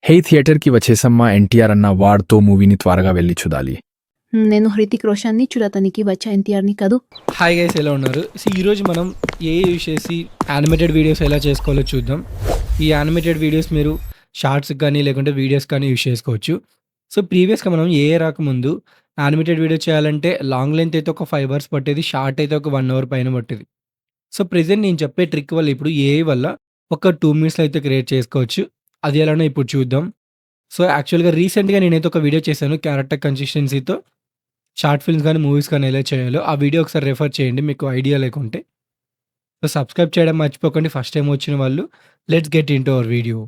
హే థియేటర్‌కి వచ్చేసమ్మా 'ఎన్టీఆర్' అన్న 'వాడ్‌తో' మూవీని త్వరగా వెళ్లి చూడాలి. నేను 'హృతిక్ రోషన్‌ని' చూడటానికి వచ్చా 'ఎన్టీఆర్‌ని' కాదు. హాయ్ గైస్, ఎలా ఉన్నారు? ఈరోజు మనం ఏఐ యూజ్ చేసి యానిమేటెడ్ వీడియోస్ ఎలా చేసుకోవాలో చూద్దాం. ఈ యానిమేటెడ్ వీడియోస్ మీరు షార్ట్స్‌కి కానీ, లేకుంటే వీడియోస్ కానీ యూజ్ చేసుకోవచ్చు. ప్రీవియస్‌గా మనం ఏఐ రాకముందు యానిమేటెడ్ వీడియో చేయాలంటే లాంగ్ లెంత్ అయితే ఒక 5 అవర్స్ పట్టేది. షార్ట్ అయితే ఒక 1 అవర్ పైన పట్టేది. ప్రెజెంట్ నేను చెప్పే ట్రిక్ వల్ల ఇప్పుడు ఏఐ వల్ల ఒక 2 మినిట్స్‌లో అయితే క్రియేట్ చేసుకోవచ్చు. అది ఎలానో ఇప్పుడు చూద్దాం. యాక్చువల్‌గా రీసెంట్‌గా నేనైతే ఒక వీడియో చేశాను క్యారెక్టర్ కన్సిస్టెన్సీతో. షార్ట్ ఫిల్మ్స్ గానీ, మూవీస్ కానీ ఎలా చేయాలో ఆ వీడియో ఒకసారి రెఫర్ చేయండి మీకు ఐడియా లేకుంటే. సబ్స్క్రైబ్ చేయడం మర్చిపోకండి ఫస్ట్ టైమ్ వచ్చిన వాళ్ళు. Let's get into hour video.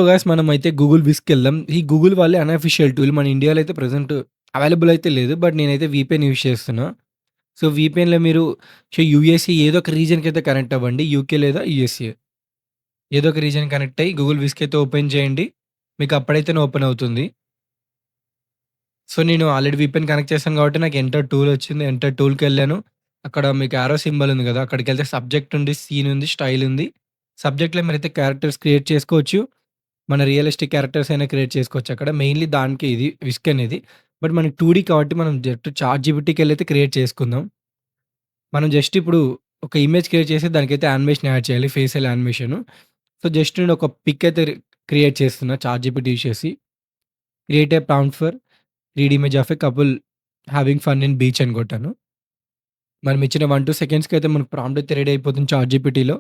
Guys, మనమైతే గూగుల్ విస్క్‌కెళ్దాం. ఈ గూగుల్ వాళ్ళే అన్‌అఫిషియల్ టూల్. మన ఇండియాలో అయితే ప్రెజెంట్ అవైలబుల్ అయితే లేదు. బట్ నేనైతే వీపీఎన్ యూజ్ చేస్తున్నా. వీపీఎన్‌లో మీరు యూఎస్‌ఏ ఏదో ఒక రీజియన్‌కి అయితే కనెక్ట్ అవ్వండి. యూకే లేదా యూఎస్‌ఏ ఏదో ఒక రీజియన్ కనెక్ట్ అయ్యి గూగుల్ విస్క్ అయితే ఓపెన్ చేయండి. మీకు అప్పుడైతేనే ఓపెన్ అవుతుంది. నేను ఆల్రెడీ వీపీఎన్ కనెక్ట్ చేశాను కాబట్టి నాకు ఎంటర్ టూల్ వచ్చింది. ఎంటర్ టూల్‌కెళ్ళాను. అక్కడ మీకు యారో సింబల్ ఉంది గదా! అక్కడికెళ్తే సబ్జెక్ట్ ఉంది, సీన్ ఉంది, స్టైల్ ఉంది. సబ్జెక్ట్‌లో మీరైతే క్యారెక్టర్స్ క్రియేట్ చేసుకోవచ్చు. మన రియలిస్టిక్ క్యారెక్టర్స్ అయినా క్రియేట్ చేసుకోవచ్చు అక్కడ. మెయిన్‌లీ దానికి ఇది విస్క్ అనేది. బట్ మనకి 2డీ కాబట్టి మనం జస్ట్ చాట్‌జీపీటీకెళ్ళైతే క్రియేట్ చేసుకుందాం. మనం జస్ట్ ఇప్పుడు ఒక ఇమేజ్ క్రియేట్ చేసి దానికైతే యానిమేషన్ యాడ్ చేయాలి. Facial animation. జస్ట్ నేను ఒక పిక్ అయితే క్రియేట్ చేస్తున్నా చాట్‌జీపీటీ యూజ్ చేసి. Create a prompt for read image of a couple having fun in beach అని కొట్టాను. మనం ఇచ్చిన 1, 2 సెకండ్స్‌కి అయితే మనకు ప్రాంప్ట్ అయితే రెడీ అయిపోతుంది చాట్‌జీపీటీలో.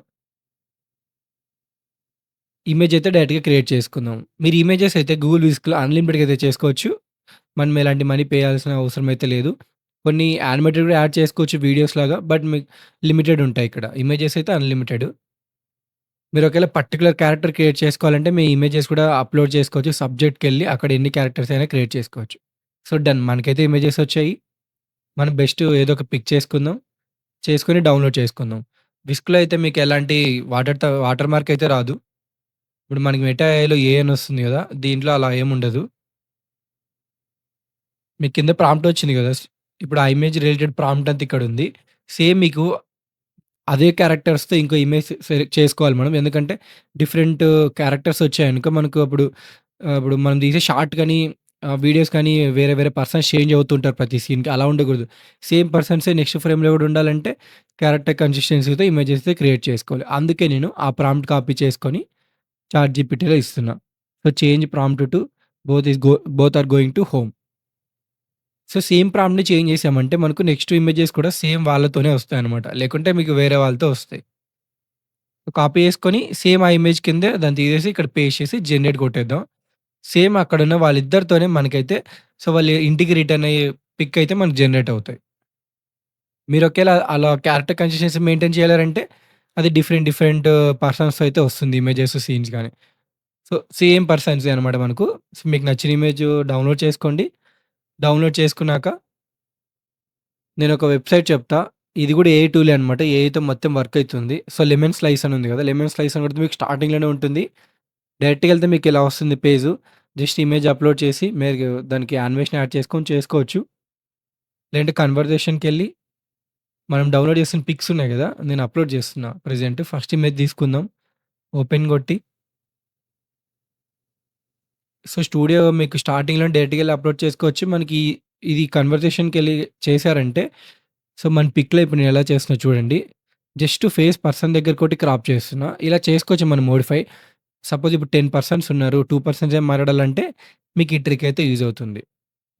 ఇమేజ్ అయితే డైరెక్ట్‌గా క్రియేట్ చేసుకుందాం. మీరు ఇమేజెస్ అయితే గూగుల్ విస్క్‌లో అన్‌లిమిటెడ్‌గా అయితే చేసుకోవచ్చు. మనం ఎలాంటి మనీ పే చేయాల్సిన అవసరం అయితే లేదు. కొన్ని యానిమేటెడ్ కూడా యాడ్ చేసుకోవచ్చు వీడియోస్ లాగా. బట్ మీకు లిమిటెడ్ ఉంటాయి ఇక్కడ. ఇమేజెస్ అయితే అన్‌లిమిటెడ్. మీరు ఒకవేళ పర్టిక్యులర్ క్యారెక్టర్ క్రియేట్ చేసుకోవాలంటే మీ ఇమేజెస్ కూడా అప్‌లోడ్ చేసుకోవచ్చు. సబ్జెక్ట్‌కెళ్ళి అక్కడ ఎన్ని క్యారెక్టర్స్ అయినా క్రియేట్ చేసుకోవచ్చు. డన్, మనకైతే ఇమేజెస్ వచ్చాయి. మనం బెస్ట్ ఏదో ఒక పిక్ చేసుకుందాం. చేసుకొని డౌన్‌లోడ్ చేసుకుందాం. విస్క్‌లో అయితే మీకు ఎలాంటి వాటర్ మార్క్ అయితే రాదు. ఇప్పుడు మనకి మెటా ఏఐలో ఏఐ అని వస్తుంది గదా! దీంట్లో అలా ఏముండదు. మీకు కింద ప్రాంప్ట్ వచ్చింది గదా! ఇప్పుడు ఆ ఇమేజ్ రిలేటెడ్ ప్రాంప్ట్ అంతా ఇక్కడుంది. సేమ్ మీకు అదే క్యారెక్టర్స్‌తో ఇంకో ఇమేజ్ సెలెక్ట్ చేసుకోవాలి మనం. ఎందుకంటే డిఫరెంట్ క్యారెక్టర్స్ వచ్చాయనుకో మనకు ఇప్పుడు మనం తీసే షార్ట్ గాని, వీడియోస్ కానీ వేరే వేరే పర్సన్స్ చేంజ్ అవుతుంటారు ప్రతి సీన్‌కి. అలా ఉండకూడదు. సేమ్ పర్సన్సే నెక్స్ట్ ఫ్రేమ్‌లో కూడా ఉండాలంటే క్యారెక్టర్ కన్సిస్టెన్సీతో ఇమేజెస్ క్రియేట్ చేసుకోవాలి. అందుకే నేను ఆ ప్రాంప్ట్ కాపీ చేసుకొని చాట్‌జీపీటీలో ఇస్తున్నా. Change prompt to both are going to home. Same ప్రాంప్ట్‌ని చేంజ్ చేసామంటే మనకు నెక్స్ట్ ఇమేజెస్ కూడా సేమ్ వాళ్ళతోనే వస్తాయన్నమాట. లేకుంటే మీకు వేరే వాళ్ళతో వస్తాయి. కాపీ చేసుకొని సేమ్ ఆ ఇమేజ్ కిందే దాన్ని తీసేసి ఇక్కడ పేస్ట్ చేసి జనరేట్ కొట్టేద్దాం. సేమ్ అక్కడున్న వాళ్ళిద్దరితోనే మనకైతే వాళ్ళ ఇంటికి రిటర్న్ అయ్యే పిక్ అయితే మనకు జనరేట్ అవుతాయి. మీరు ఒకేళ అలా క్యారెక్టర్ కన్సిస్టెన్సీ మెయింటైన్ చేయాలంటే అది డిఫరెంట్ డిఫరెంట్ పర్సన్స్‌తో అయితే వస్తుంది ఇమేజెస్, సీన్స్ గాని. సేమ్ పర్సన్సే అనమాట మనకు. మీకు నచ్చిన ఇమేజ్ డౌన్‌లోడ్ చేసుకోండి. డౌన్‌లోడ్ చేసుకున్నాక నేనొక వెబ్‌సైట్ చెప్తా. ఇది గూడా ఏఐ టూలే అనమాట. ఏఐతో మొత్తం వర్క్ అయితుంది. లెమన్ స్లైస్ అని ఉంది గదా! లెమన్ స్లైస్ అని కొడితే మీకు స్టార్టింగ్‌లోనే ఉంటుంది. డైరెక్ట్‌గా ఎళ్తే మీకు ఇలా వస్తుంది పేజు. జస్ట్ ఇమేజ్ అప్‌లోడ్ చేసి మీరు దానికి యానిమేషన్ యాడ్ చేసుకొని చేసుకోవచ్చు. లేదంటే కన్వర్జేషన్‌కెళ్ళి మనం డౌన్‌లోడ్ చేసిన పిక్స్ ఉన్నాయి గదా! నేను అప్‌లోడ్ చేస్తున్నా ప్రెజెంట్. ఫస్ట్ ఇమేజ్ తీసుకుందాం. ఓపెన్ కొట్టి స్టూడియో మీకు స్టార్టింగ్‌లోనే డైరెక్ట్‌గా ఎళ్లి అప్‌లోడ్ చేసుకోవచ్చు. మనకి ఇది కన్వర్జేషన్‌కెళ్ళి చేశారంటే మన పిక్‌లో ఇప్పుడు నేను ఎలా చేస్తున్నా చూడండి. జస్ట్ ఫేస్ పర్సన్ దగ్గర కొట్టి క్రాప్ చేస్తున్నా. ఇలా చేసుకోవచ్చు మనం మోడిఫై. సపోజ్ ఇప్పుడు 10 పర్సన్స్ ఉన్నారు. 2 పర్సన్సే మాట్లాడాలంటే మీకు ఈ ట్రిక్ అయితే యూజ్ అవుతుంది.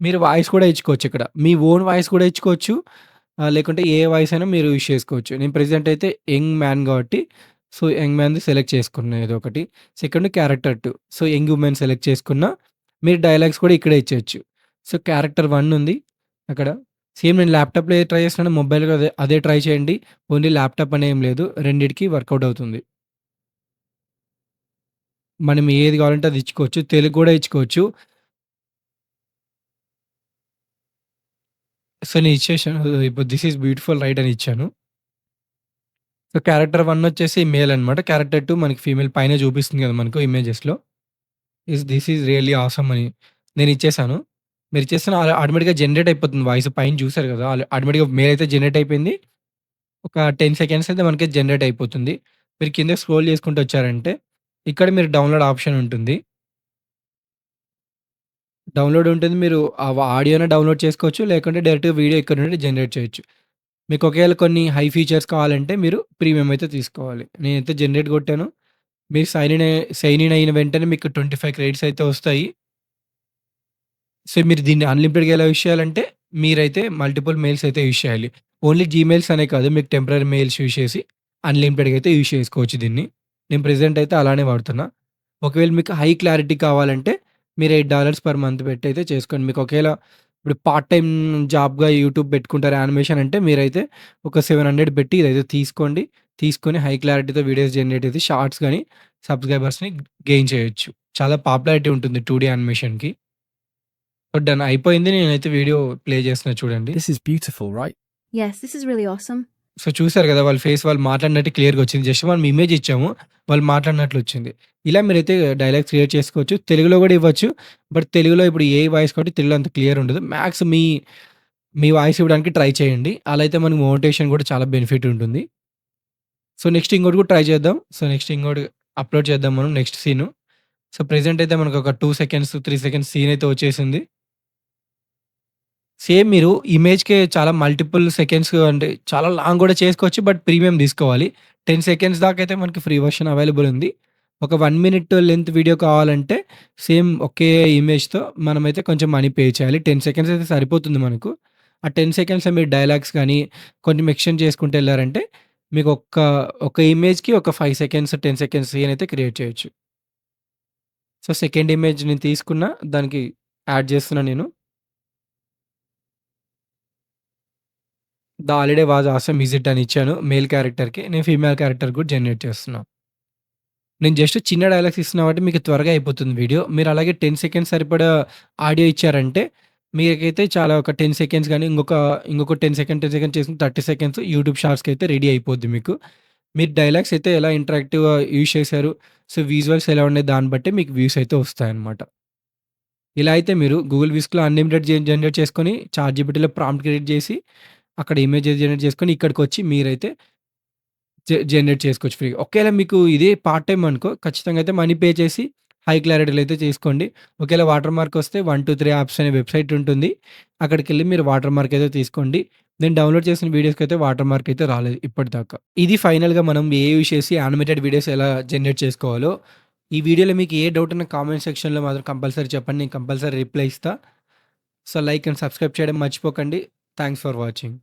మీరు వాయిస్ కూడా ఇచ్చుకోవచ్చు ఇక్కడ. మీ ఓన్ వాయిస్ కూడా ఇచ్చుకోవచ్చు. లేకుంటే ఏ వాయిస్ అయినా మీరు యూజ్ చేసుకోవచ్చు. నేను ప్రెజెంట్ అయితే యంగ్ మ్యాన్ కాబట్టి యంగ్ మ్యాన్‌ది సెలెక్ట్ చేసుకున్నా ఏదో ఒకటి. Second character 2. Young women select చేసుకున్నా. మీరు డైలాగ్స్ కూడా ఇక్కడే ఇచ్చేయొచ్చు. క్యారెక్టర్ 1 ఉంది అక్కడ. సేమ్ నేను ల్యాప్‌టాప్‌లో ఏది ట్రై చేస్తున్నానో మొబైల్‌లో అదే అదే ట్రై చేయండి. ఓన్లీ ల్యాప్‌టాప్ అని ఏం లేదు. రెండిటికి వర్కౌట్ అవుతుంది. మనం ఏది కావాలంటే అది ఇచ్చుకోవచ్చు. తెలుగు కూడా ఇచ్చుకోవచ్చు. నేను ఇచ్చేసాను. ఇప్పుడు 'దిస్ ఈజ్ బ్యూటిఫుల్ రైట్' అని ఇచ్చాను. క్యారెక్టర్ 1 వచ్చేసి మేల్ అనమాట. క్యారెక్టర్ 2 మనకి ఫీమేల్ పైన చూపిస్తుంది కదా మనకు ఇమేజెస్‌లో. దిస్ ఈజ్ రియల్లీ ఆసమ్ అని నేను ఇచ్చేసాను. మీరు ఇచ్చేస్తేనే ఆటోమేటిక్‌గా జనరేట్ అయిపోతుంది వాయిస్. పైన చూసారు కదా! ఆటోమేటిక్‌గా మేల్ అయితే జనరేట్ అయిపోయింది. ఒక 10 సెకండ్స్ అయితే మనకి జనరేట్ అయిపోతుంది. మీరు కిందకి స్క్రోల్ చేసుకుంటూ వచ్చారంటే, ఇక్కడ మీరు డౌన్‌లోడ్ ఆప్షన్ ఉంటుంది. డౌన్‌లోడ్ ఉంటుంది. మీరు ఆడియోనే డౌన్‌లోడ్ చేసుకోవచ్చు. లేకుంటే డైరెక్ట్‌గా వీడియో ఇక్కడ నుండి జనరేట్ చేయొచ్చు. మీకు ఒకవేళ కొన్ని హై ఫీచర్స్ కావాలంటే మీరు ప్రీమియం అయితే తీసుకోవాలి. నేనైతే జనరేట్ కొట్టాను. మీరు సైన్ ఇన్ అయిన వెంటనే మీకు 25 క్రెడిట్స్ అయితే వస్తాయి. సో, మీరు దీన్ని అన్‌లిమిటెడ్‌గా ఎలా యూజ్ చేయాలంటే, మీరైతే మల్టిపుల్ మెయిల్స్ అయితే యూజ్ చేయాలి. ఓన్లీ జీమెయిల్స్ అనే కాదు. మీకు టెంపరరీ మెయిల్స్ యూజ్ చేసి అన్‌లిమిటెడ్‌గా అయితే యూజ్ చేసుకోవచ్చు దీన్ని. నేను ప్రెజెంట్ అయితే అలానే వాడుతున్నా. ఒకవేళ మీకు హై క్లారిటీ కావాలంటే మీరు $8 పర్ మంత్ పెట్టి అయితే చేసుకోండి. మీకు ఒకేళ ఇప్పుడు పార్ట్ టైమ్ జాబ్‌గా యూట్యూబ్ పెట్టుకుంటారు యానిమేషన్ అంటే మీరైతే ఒక 700 పెట్టి ఇదైతే తీసుకోండి. తీసుకొని హై క్లారిటీతో వీడియోస్ జనరేట్ అయితే షార్ట్స్ గాని, సబ్‌స్క్రైబర్స్‌ని గెయిన్ చేయొచ్చు. చాలా పాపులారిటీ ఉంటుంది 2డీ యానిమేషన్‌కి. సో, డన్ అయిపోయింది. నేనైతే వీడియో ప్లే చేస్తున్నా చూడండి. This is beautiful, right? Yes, this is really awesome. So, చూసారు కదా! వాళ్ళ ఫేస్ వాళ్ళు మాట్లాడినట్టు క్లియర్‌గా వచ్చింది. జస్ట్ మనం ఇమేజ్ ఇచ్చాము. వాళ్ళు మాట్లాడినట్లు వచ్చింది. ఇలా మీరైతే డైలాగ్స్ క్రియేట్ చేసుకోవచ్చు. తెలుగులో కూడా ఇవ్వచ్చు. బట్ తెలుగులో ఇప్పుడు ఏఐ వాయిస్ కాబట్టి తెలుగులో అంత క్లియర్ ఉండదు. మ్యాక్స్ మీ వాయిస్ ఇవ్వడానికి ట్రై చేయండి. అలా అయితే మనకు మోటివేషన్ కూడా చాలా బెనిఫిట్ ఉంటుంది. సో, నెక్స్ట్ ఇంకోటి కూడా ట్రై చేద్దాం. సో, నెక్స్ట్ ఇంకోటి అప్‌లోడ్ చేద్దాం మనం నెక్స్ట్ సీను. సో, ప్రెజెంట్ అయితే మనకు ఒక 2 సెకండ్స్, 3 సెకండ్స్ సీన్ అయితే వచ్చేసింది. సేమ్ మీరు ఇమేజ్‌కే చాలా మల్టిపుల్ సెకండ్స్ అంటే చాలా లాంగ్ గూడా చేసుకోవచ్చు. బట్ ప్రీమియం తీసుకోవాలి. 10 సెకండ్స్ దాకా అయితే మనకి ఫ్రీ వెర్షన్ అవైలబుల్ ఉంది. ఒక 1 మినిట్ లెంత్ వీడియో కావాలంటే సేమ్ ఒకే ఇమేజ్‌తో మనమైతే కొంచెం మనీ పే చేయాలి. 10 సెకండ్స్ అయితే సరిపోతుంది మనకు. ఆ 10 సెకండ్స్‌లో మీరు డైలాగ్స్ గానీ కొంచెం ఎక్స్‌టెండ్ చేసుకుంటూ ఎళ్లారంటే మీకు ఒక ఇమేజ్‌కి ఒక 5 సెకండ్స్, 10 సెకండ్స్ సీన్ అయితే క్రియేట్ చేయొచ్చు. సో, సెకండ్ ఇమేజ్ నేను తీసుకున్న దానికి యాడ్ చేస్తున్నా నేను. The holiday was awesome is it అని ఇచ్చాను మేల్ క్యారెక్టర్‌కి. నేను ఫీమేల్ క్యారెక్టర్ కూడా జనరేట్ చేస్తున్నా. నేను జస్ట్ చిన్న డైలాగ్స్ ఇస్తున్నా కాబట్టి మీకు త్వరగా అయిపోతుంది వీడియో. మీరు అలాగే 10 సెకండ్స్ సరిపడా ఆడియో ఇచ్చారంటే మీకైతే చాలా ఒక 10 సెకండ్స్ గాని ఇంకొక 10 సెకండ్స్ చేసుకొని 30 సెకండ్స్ యూట్యూబ్ షార్ట్స్‌కి అయితే రెడీ అయిపోద్ది మీకు. మీరు డైలాగ్స్ అయితే ఎలా ఇంటరాక్టివ్‌గా యూజ్ చేశారు. సో, విజువల్స్ ఎలా ఉన్నాయి దాన్ని బట్టి మీకు వ్యూస్ అయితే వస్తాయన్నమాట. ఇలా అయితే మీరు గూగుల్ విస్క్‌లో అన్‌లిమిటెడ్ జనరేట్ చేసుకొని చాట్‌జీపీటీలో ప్రాంప్ట్ క్రియేట్ చేసి అక్కడ ఇమేజెస్ జనరేట్ చేసుకొని ఇక్కడికొచ్చి మీరైతే జనరేట్ చేసుకోవచ్చు ఫ్రీగా. ఒకేళ మీకు ఇదే పార్ట్ టైమ్ అనుకో ఖచ్చితంగా అయితే మనీ పే చేసి హై క్లారిటీలో అయితే చేసుకోండి. ఒకేళ వాటర్ మార్క్ వస్తే 123 యాప్స్ అనే వెబ్‌సైట్ ఉంటుంది. అక్కడికెళ్ళి మీరు వాటర్ మార్క్ అయితే తీసుకోండి. నేను డౌన్‌లోడ్ చేసిన వీడియోస్‌కైతే వాటర్ మార్క్ అయితే రాలేదు ఇప్పటిదాకా. ఇది ఫైనల్‌గా మనం ఏఐ యూజ్ చేసి యానిమేటెడ్ వీడియోస్ ఎలా జనరేట్ చేసుకోవాలో. ఈ వీడియోలో మీకు ఏ డౌట్ ఉన్నా కామెంట్ సెక్షన్‌లో మాత్రం కంపల్సరీ చెప్పండి. నేను కంపల్సరీ రిప్లై ఇస్తా. సో, లైక్ అండ్ సబ్స్క్రైబ్ చేయడం మర్చిపోకండి. Thanks for watching.